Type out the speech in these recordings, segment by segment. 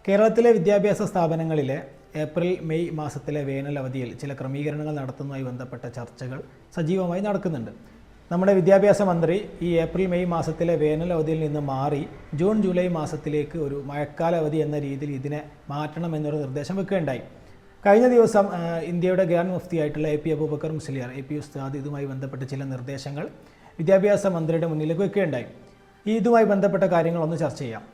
കേരളത്തിലെ വിദ്യാഭ്യാസ സ്ഥാപനങ്ങളിലെ ഏപ്രിൽ മെയ് മാസത്തിലെ വേനൽ അവധിയിൽ ചില ക്രമീകരണങ്ങൾ നടത്തുന്നതുമായി ബന്ധപ്പെട്ട ചർച്ചകൾ സജീവമായി നടക്കുന്നുണ്ട്. നമ്മുടെ വിദ്യാഭ്യാസ മന്ത്രി ഈ ഏപ്രിൽ മെയ് മാസത്തിലെ വേനൽ അവധിയിൽ നിന്ന് മാറി ജൂൺ ജൂലൈ മാസത്തിലേക്ക് ഒരു മഴക്കാല അവധി എന്ന രീതിയിൽ ഇതിനെ മാറ്റണമെന്നൊരു നിർദ്ദേശം വെക്കുകയുണ്ടായി. കഴിഞ്ഞ ദിവസം ഇന്ത്യയുടെ ഗ്രാൻഡ് മുഫ്തിയായിട്ടുള്ള A P Abubakar Musliyar A P. ഉസ്താദ് ഇതുമായി ബന്ധപ്പെട്ട ചില നിർദ്ദേശങ്ങൾ വിദ്യാഭ്യാസ മന്ത്രിയുടെ മുന്നിലേക്ക് വെക്കുകയുണ്ടായി. ഇതുമായി ബന്ധപ്പെട്ട കാര്യങ്ങളൊന്ന് ചർച്ച ചെയ്യാം.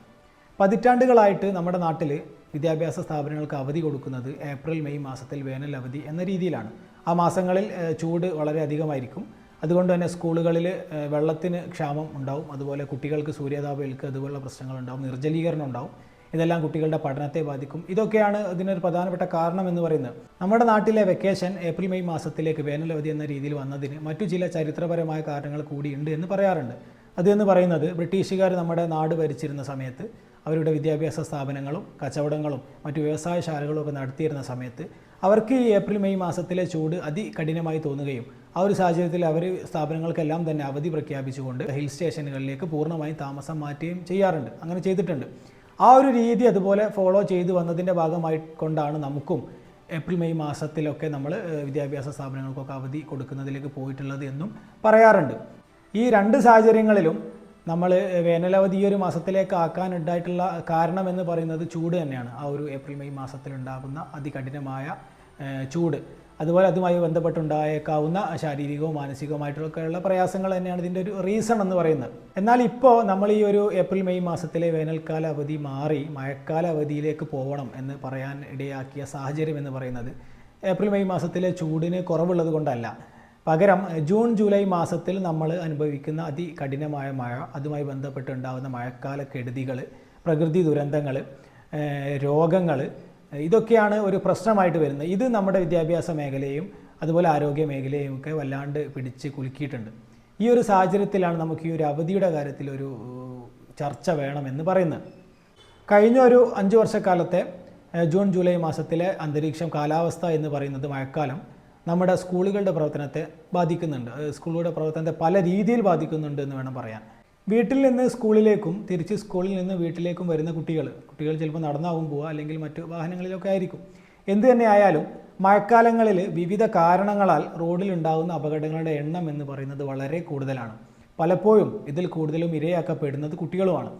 പതിറ്റാണ്ടുകളായിട്ട് നമ്മുടെ നാട്ടിൽ വിദ്യാഭ്യാസ സ്ഥാപനങ്ങൾക്ക് അവധി കൊടുക്കുന്നത് ഏപ്രിൽ മെയ് മാസത്തിൽ വേനൽ അവധി എന്ന രീതിയിലാണ്. ആ മാസങ്ങളിൽ ചൂട് വളരെ അധികമായിരിക്കും. അതുകൊണ്ട് തന്നെ സ്കൂളുകളിൽ വെള്ളത്തിന് ക്ഷാമം ഉണ്ടാവും, അതുപോലെ കുട്ടികൾക്ക് സൂര്യാതാപം ഏൽക്കുക അതുപോലുള്ള പ്രശ്നങ്ങളുണ്ടാവും, നിർജ്ജലീകരണം ഉണ്ടാവും. ഇതെല്ലാം കുട്ടികളുടെ പഠനത്തെ ബാധിക്കും. ഇതൊക്കെയാണ് ഇതിനൊരു പ്രധാനപ്പെട്ട കാരണം എന്ന് പറയുന്നത്. നമ്മുടെ നാട്ടിലെ വെക്കേഷൻ ഏപ്രിൽ മെയ് മാസത്തിലേക്ക് വേനൽ അവധി എന്ന രീതിയിൽ വന്നതിന് മറ്റു ചില ചരിത്രപരമായ കാരണങ്ങൾ കൂടിയുണ്ട് എന്ന് പറയാറുണ്ട്. അതെന്ന് പറയുന്നത് ബ്രിട്ടീഷുകാർ നമ്മുടെ നാട് ഭരിച്ചിരുന്ന സമയത്ത് അവരുടെ വിദ്യാഭ്യാസ സ്ഥാപനങ്ങളും കച്ചവടങ്ങളും മറ്റു വ്യവസായശാലകളും ഒക്കെ നടത്തിയിരുന്ന സമയത്ത് അവർക്ക് ഈ ഏപ്രിൽ മെയ് മാസത്തിലെ ചൂട് അതികഠിനമായി തോന്നുകയും ആ ഒരു സാഹചര്യത്തിൽ അവർ സ്ഥാപനങ്ങൾക്കെല്ലാം തന്നെ അവധി പ്രഖ്യാപിച്ചുകൊണ്ട് ഹിൽ സ്റ്റേഷനുകളിലേക്ക് പൂർണ്ണമായും താമസം മാറ്റുകയും ചെയ്യാറുണ്ട്. അങ്ങനെ ചെയ്തിട്ടുണ്ട്. ആ ഒരു രീതി അതുപോലെ ഫോളോ ചെയ്തു വന്നതിൻ്റെ ഭാഗമായി കൊണ്ടാണ് നമുക്കും ഏപ്രിൽ മെയ് മാസത്തിലൊക്കെ നമ്മൾ വിദ്യാഭ്യാസ സ്ഥാപനങ്ങൾക്കൊക്കെ അവധി കൊടുക്കുന്നതിലേക്ക് പോയിട്ടുള്ളത് എന്നും പറയാറുണ്ട്. ഈ രണ്ട് സാഹചര്യങ്ങളിലും നമ്മൾ വേനലവധി ഈ ഒരു മാസത്തിലേക്ക് ആക്കാനുണ്ടായിട്ടുള്ള കാരണം എന്ന് പറയുന്നത് ചൂട് തന്നെയാണ്. ആ ഒരു ഏപ്രിൽ മെയ് മാസത്തിലുണ്ടാകുന്ന അതികഠിനമായ ചൂട്, അതുപോലെ അതുമായി ബന്ധപ്പെട്ടുണ്ടായേക്കാവുന്ന ശാരീരികവും മാനസികവുമായിട്ടുള്ള പ്രയാസങ്ങൾ തന്നെയാണ് ഇതിൻ്റെ ഒരു റീസൺ എന്ന് പറയുന്നത്. എന്നാൽ ഇപ്പോൾ നമ്മൾ ഈ ഒരു ഏപ്രിൽ മെയ് മാസത്തിലെ വേനൽക്കാല അവധി മാറി മഴക്കാല അവധിയിലേക്ക് പോകണം എന്ന് പറയാൻ ഇടയാക്കിയ സാഹചര്യം എന്ന് പറയുന്നത് ഏപ്രിൽ മെയ് മാസത്തിലെ ചൂടിന് കുറവുള്ളത് കൊണ്ടല്ല. പകരം ജൂൺ ജൂലൈ മാസത്തിൽ നമ്മൾ അനുഭവിക്കുന്ന അതികഠിനമായ മഴ, അതുമായി ബന്ധപ്പെട്ടുണ്ടാകുന്ന മഴക്കാല കെടുതികൾ, പ്രകൃതി ദുരന്തങ്ങൾ, രോഗങ്ങൾ, ഇതൊക്കെയാണ് ഒരു പ്രശ്നമായിട്ട് വരുന്നത്. ഇത് നമ്മുടെ വിദ്യാഭ്യാസ മേഖലയും അതുപോലെ ആരോഗ്യ മേഖലയും ഒക്കെ വല്ലാണ്ട് പിടിച്ച് കുലുക്കിയിട്ടുണ്ട്. ഈ ഒരു സാഹചര്യത്തിലാണ് നമുക്ക് ഈ ഒരു അവധിയുടെ കാര്യത്തിൽ ഒരു ചർച്ച വേണമെന്ന് പറയുന്നത്. കഴിഞ്ഞ ഒരു 5 വർഷക്കാലത്തെ ജൂൺ ജൂലൈ മാസത്തിലെ അന്തരീക്ഷം, കാലാവസ്ഥ എന്ന് പറയുന്നത് മഴക്കാലം നമ്മുടെ സ്കൂളുകളുടെ പ്രവർത്തനത്തെ ബാധിക്കുന്നുണ്ട്. സ്കൂളുകളുടെ പ്രവർത്തനത്തെ പല രീതിയിൽ ബാധിക്കുന്നുണ്ട് എന്ന് വേണം പറയാൻ. വീട്ടിൽ നിന്ന് സ്കൂളിലേക്കും തിരിച്ച് സ്കൂളിൽ നിന്ന് വീട്ടിലേക്കും വരുന്ന കുട്ടികൾ ചിലപ്പോൾ നടന്നാവും പോവുക, അല്ലെങ്കിൽ മറ്റു വാഹനങ്ങളിലൊക്കെ ആയിരിക്കും. എന്തു തന്നെ ആയാലും മഴക്കാലങ്ങളിൽ വിവിധ കാരണങ്ങളാൽ റോഡിൽ ഉണ്ടാകുന്ന അപകടങ്ങളുടെ എണ്ണം എന്ന് പറയുന്നത് വളരെ കൂടുതലാണ്. പലപ്പോഴും ഇതിൽ കൂടുതലും ഇരയാക്കപ്പെടുന്നത് കുട്ടികളുമാണ്.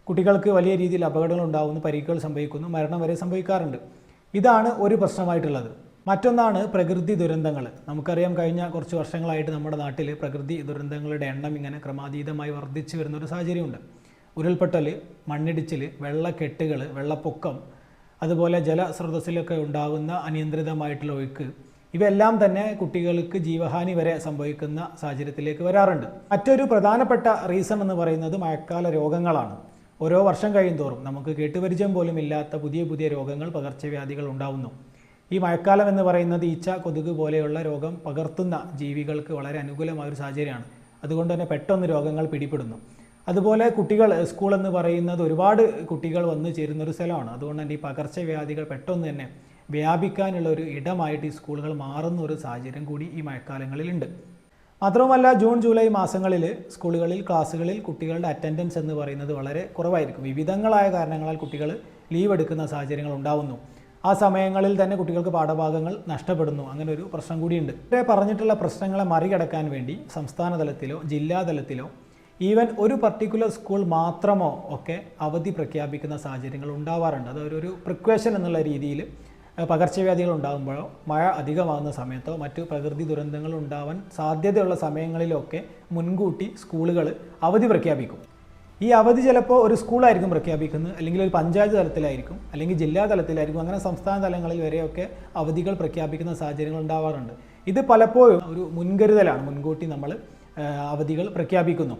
കുട്ടികൾക്ക് വലിയ രീതിയിൽ അപകടങ്ങൾ ഉണ്ടാകുന്നു, പരിക്കുകൾ സംഭവിക്കുന്നു, മരണം വരെ സംഭവിക്കാറുണ്ട്. ഇതാണ് ഒരു പ്രശ്നമായിട്ടുള്ളത്. മറ്റൊന്നാണ് പ്രകൃതി ദുരന്തങ്ങൾ. നമുക്കറിയാം, കഴിഞ്ഞ കുറച്ച് വർഷങ്ങളായിട്ട് നമ്മുടെ നാട്ടിൽ പ്രകൃതി ദുരന്തങ്ങളുടെ എണ്ണം ഇങ്ങനെ ക്രമാതീതമായി വർദ്ധിച്ചു വരുന്നൊരു സാഹചര്യമുണ്ട്. ഉരുൾപൊട്ടൽ, മണ്ണിടിച്ചിൽ, വെള്ളക്കെട്ടുകൾ, വെള്ളപ്പൊക്കം, അതുപോലെ ജലസ്രോതസ്സിലൊക്കെ ഉണ്ടാകുന്ന അനിയന്ത്രിതമായിട്ടുള്ള ഒഴുക്ക്, ഇവയെല്ലാം തന്നെ കുട്ടികൾക്ക് ജീവഹാനി വരെ സംഭവിക്കുന്ന സാഹചര്യത്തിലേക്ക് വരാറുണ്ട്. മറ്റൊരു പ്രധാനപ്പെട്ട റീസൺ എന്ന് പറയുന്നത് മഴക്കാല രോഗങ്ങളാണ്. ഓരോ വർഷം കഴിയുന്തോറും നമുക്ക് കേട്ടുപരിചയം പോലും ഇല്ലാത്ത പുതിയ പുതിയ രോഗങ്ങൾ, പകർച്ചവ്യാധികൾ ഉണ്ടാവുന്നു. ഈ മഴക്കാലം എന്ന് പറയുന്നത് ഈച്ച, കൊതുക് പോലെയുള്ള രോഗം പകർത്തുന്ന ജീവികൾക്ക് വളരെ അനുകൂലമായൊരു സാഹചര്യമാണ്. അതുകൊണ്ട് തന്നെ പെട്ടെന്ന് രോഗങ്ങൾ പിടിപെടുന്നു. അതുപോലെ കുട്ടികൾ, സ്കൂൾ എന്ന് പറയുന്നത് ഒരുപാട് കുട്ടികൾ വന്നു ചേരുന്നൊരു സ്ഥലമാണ്. അതുകൊണ്ട് തന്നെ ഈ പകർച്ചവ്യാധികൾ പെട്ടെന്ന് തന്നെ വ്യാപിക്കാനുള്ള ഒരു ഇടമായിട്ട് ഈ സ്കൂളുകൾ മാറുന്ന ഒരു സാഹചര്യം കൂടി ഈ മഴക്കാലങ്ങളിലുണ്ട്. മാത്രവുമല്ല, ജൂൺ ജൂലൈ മാസങ്ങളിൽ സ്കൂളുകളിൽ, ക്ലാസ്സുകളിൽ കുട്ടികളുടെ അറ്റൻഡൻസ് എന്ന് പറയുന്നത് വളരെ കുറവായിരിക്കും. വിവിധങ്ങളായ കാരണങ്ങളാൽ കുട്ടികൾ ലീവ് എടുക്കുന്ന സാഹചര്യങ്ങൾ ഉണ്ടാവുന്നു. ആ സമയങ്ങളിൽ തന്നെ കുട്ടികൾക്ക് പാഠഭാഗങ്ങൾ നഷ്ടപ്പെടുന്നു. അങ്ങനെ ഒരു പ്രശ്നം കൂടിയുണ്ട്. ഇവിടെ പറഞ്ഞിട്ടുള്ള പ്രശ്നങ്ങളെ മറികടക്കാൻ വേണ്ടി സംസ്ഥാന തലത്തിലോ ജില്ലാതലത്തിലോ ഈവൻ ഒരു പർട്ടിക്കുലർ സ്കൂൾ മാത്രമോ ഒക്കെ അവധി പ്രഖ്യാപിക്കുന്ന സാഹചര്യങ്ങൾ ഉണ്ടാവാറുണ്ട്. അതൊരു പ്രിക്വേഷൻ എന്നുള്ള രീതിയിൽ പകർച്ചവ്യാധികൾ ഉണ്ടാകുമ്പോഴോ മഴ അധികമാകുന്ന സമയത്തോ മറ്റു പ്രകൃതി ദുരന്തങ്ങൾ ഉണ്ടാവാൻ സാധ്യതയുള്ള സമയങ്ങളിലൊക്കെ മുൻകൂട്ടി സ്കൂളുകൾ അവധി പ്രഖ്യാപിക്കും. ഈ അവധി ചിലപ്പോൾ ഒരു സ്കൂളായിരിക്കും പ്രഖ്യാപിക്കുന്നത്, അല്ലെങ്കിൽ ഒരു പഞ്ചായത്ത് തലത്തിലായിരിക്കും, അല്ലെങ്കിൽ ജില്ലാ തലത്തിലായിരിക്കും. അങ്ങനെ സംസ്ഥാന തലങ്ങളിൽ വരെയൊക്കെ അവധികൾ പ്രഖ്യാപിക്കുന്ന സാഹചര്യങ്ങൾ ഉണ്ടാവാറുണ്ട്. ഇത് പലപ്പോഴും ഒരു മുൻകരുതലാണ്. മുൻകൂട്ടി നമ്മൾ അവധികൾ പ്രഖ്യാപിക്കുന്നു.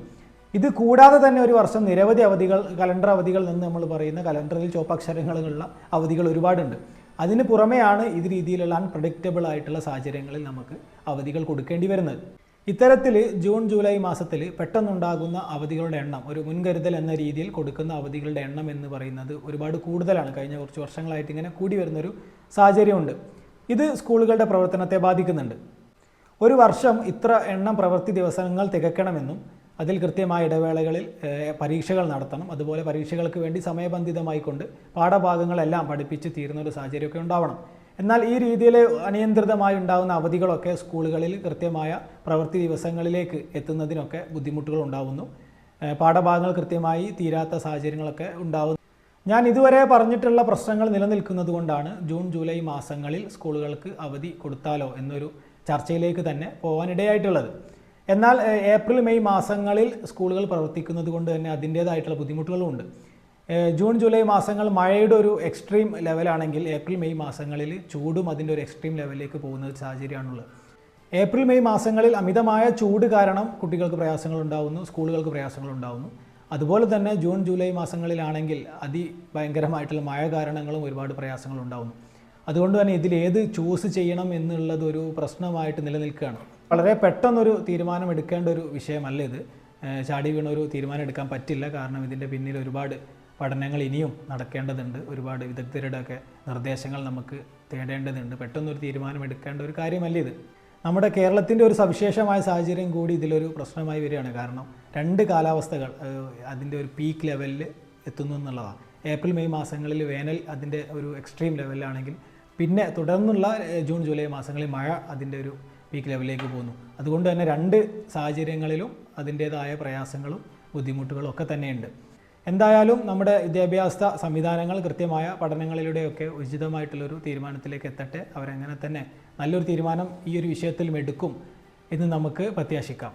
ഇത് കൂടാതെ തന്നെ ഒരു വർഷം നിരവധി അവധികൾ, കലണ്ടർ അവധികൾ എന്ന് നമ്മൾ പറയുന്ന കലണ്ടറിൽ ചുവപ്പക്ഷരങ്ങളുള്ള അവധികൾ ഒരുപാടുണ്ട്. അതിന് പുറമെയാണ് ഇത് രീതിയിലുള്ള അൺപ്രഡിക്റ്റബിൾ ആയിട്ടുള്ള സാഹചര്യങ്ങളിൽ നമുക്ക് അവധികൾ കൊടുക്കേണ്ടി വരുന്നത്. ഇത്തരത്തിൽ ജൂൺ ജൂലൈ മാസത്തിൽ പെട്ടെന്നുണ്ടാകുന്ന അവധികളുടെ എണ്ണം, ഒരു മുൻകരുതൽ എന്ന രീതിയിൽ കൊടുക്കുന്ന അവധികളുടെ എണ്ണം എന്ന് പറയുന്നത് ഒരുപാട് കൂടുതലാണ്. കഴിഞ്ഞ കുറച്ച് വർഷങ്ങളായിട്ട് ഇങ്ങനെ കൂടി വരുന്നൊരു സാഹചര്യമുണ്ട്. ഇത് സ്കൂളുകളുടെ പ്രവർത്തനത്തെ ബാധിക്കുന്നുണ്ട്. ഒരു വർഷം ഇത്ര എണ്ണം പ്രവൃത്തി ദിവസങ്ങൾ തികക്കണമെന്നും അതിൽ കൃത്യമായ ഇടവേളകളിൽ പരീക്ഷകൾ നടത്തണം. അതുപോലെ പരീക്ഷകൾക്ക് വേണ്ടി സമയബന്ധിതമായിക്കൊണ്ട് പാഠഭാഗങ്ങളെല്ലാം പഠിപ്പിച്ച് തീരുന്ന ഒരു സാഹചര്യമൊക്കെ ഉണ്ടാവണം. എന്നാൽ ഈ രീതിയിൽ അനിയന്ത്രിതമായി ഉണ്ടാകുന്ന അവധികളൊക്കെ സ്കൂളുകളിൽ കൃത്യമായ പ്രവൃത്തി ദിവസങ്ങളിലേക്ക് എത്തുന്നതിനൊക്കെ ബുദ്ധിമുട്ടുകൾ ഉണ്ടാകുന്നു. പാഠഭാഗങ്ങൾ കൃത്യമായി തീരാത്ത സാഹചര്യങ്ങളൊക്കെ ഉണ്ടാകുന്നു. ഞാൻ ഇതുവരെ പറഞ്ഞിട്ടുള്ള പ്രശ്നങ്ങൾ നിലനിൽക്കുന്നത് കൊണ്ടാണ് ജൂൺ ജൂലൈ മാസങ്ങളിൽ സ്കൂളുകൾക്ക് അവധി കൊടുത്താലോ എന്നൊരു ചർച്ചയിലേക്ക് തന്നെ പോകാനിടയായിട്ടുള്ളത്. എന്നാൽ ഏപ്രിൽ മെയ് മാസങ്ങളിൽ സ്കൂളുകൾ പ്രവർത്തിക്കുന്നത് കൊണ്ട് തന്നെ അതിൻ്റേതായിട്ടുള്ള ബുദ്ധിമുട്ടുകളുമുണ്ട്. ജൂൺ ജൂലൈ മാസങ്ങൾ മഴയുടെ ഒരു എക്സ്ട്രീം ലെവലാണെങ്കിൽ ഏപ്രിൽ മെയ് മാസങ്ങളിൽ ചൂടും അതിൻ്റെ ഒരു എക്സ്ട്രീം ലെവലിലേക്ക് പോകുന്ന ഒരു സാഹചര്യമാണുള്ളത്. ഏപ്രിൽ മെയ് മാസങ്ങളിൽ അമിതമായ ചൂട് കാരണം കുട്ടികൾക്ക് പ്രയാസങ്ങൾ ഉണ്ടാകുന്നു, സ്കൂളുകൾക്ക് പ്രയാസങ്ങൾ ഉണ്ടാകുന്നു. അതുപോലെ തന്നെ ജൂൺ ജൂലൈ മാസങ്ങളിലാണെങ്കിൽ അതിഭയങ്കരമായിട്ടുള്ള മഴ കാരണങ്ങളും ഒരുപാട് പ്രയാസങ്ങൾ ഉണ്ടാകുന്നു. അതുകൊണ്ട് തന്നെ ഇതിലേത് ചൂസ് ചെയ്യണം എന്നുള്ളത് ഒരു പ്രശ്നമായിട്ട് നിലനിൽക്കുകയാണ്. വളരെ പെട്ടെന്നൊരു തീരുമാനം എടുക്കേണ്ട ഒരു വിഷയമല്ല ഇത്. ചാടി വീണ ഒരു തീരുമാനം എടുക്കാൻ പറ്റില്ല. കാരണം ഇതിൻ്റെ പിന്നിൽ ഒരുപാട് പഠനങ്ങൾ ഇനിയും നടക്കേണ്ടതുണ്ട്. ഒരുപാട് വിദഗ്ധരുടെയൊക്കെ നിർദ്ദേശങ്ങൾ നമുക്ക് തേടേണ്ടതുണ്ട്. പെട്ടെന്നൊരു തീരുമാനം എടുക്കേണ്ട ഒരു കാര്യമല്ല ഇത്. നമ്മുടെ കേരളത്തിൻ്റെ ഒരു സവിശേഷമായ സാഹചര്യം കൂടി ഇതിലൊരു പ്രശ്നമായി വരികയാണ്. കാരണം രണ്ട് കാലാവസ്ഥകൾ അതിൻ്റെ ഒരു പീക്ക് ലെവലിൽ എത്തുന്നു എന്നുള്ളതാണ്. ഏപ്രിൽ മെയ് മാസങ്ങളിൽ വേനൽ അതിൻ്റെ ഒരു എക്സ്ട്രീം ലെവലിലാണെങ്കിൽ പിന്നെ തുടർന്നുള്ള ജൂൺ ജൂലൈ മാസങ്ങളിൽ മഴ അതിൻ്റെ ഒരു പീക്ക് ലെവലിലേക്ക് പോകുന്നു. അതുകൊണ്ട് തന്നെ രണ്ട് സാഹചര്യങ്ങളിലും അതിൻ്റേതായ പ്രയാസങ്ങളും ബുദ്ധിമുട്ടുകളും ഒക്കെ തന്നെയുണ്ട്. എന്തായാലും നമ്മുടെ വിദ്യാഭ്യാസ സംവിധാനങ്ങൾ കൃത്യമായ പഠനങ്ങളിലൂടെയൊക്കെ ഉചിതമായിട്ടുള്ളൊരു തീരുമാനത്തിലേക്ക് എത്തട്ടെ. അവരങ്ങനെ തന്നെ നല്ലൊരു തീരുമാനം ഈ ഒരു വിഷയത്തിലും എടുക്കും എന്ന് നമുക്ക് പ്രത്യാശിക്കാം.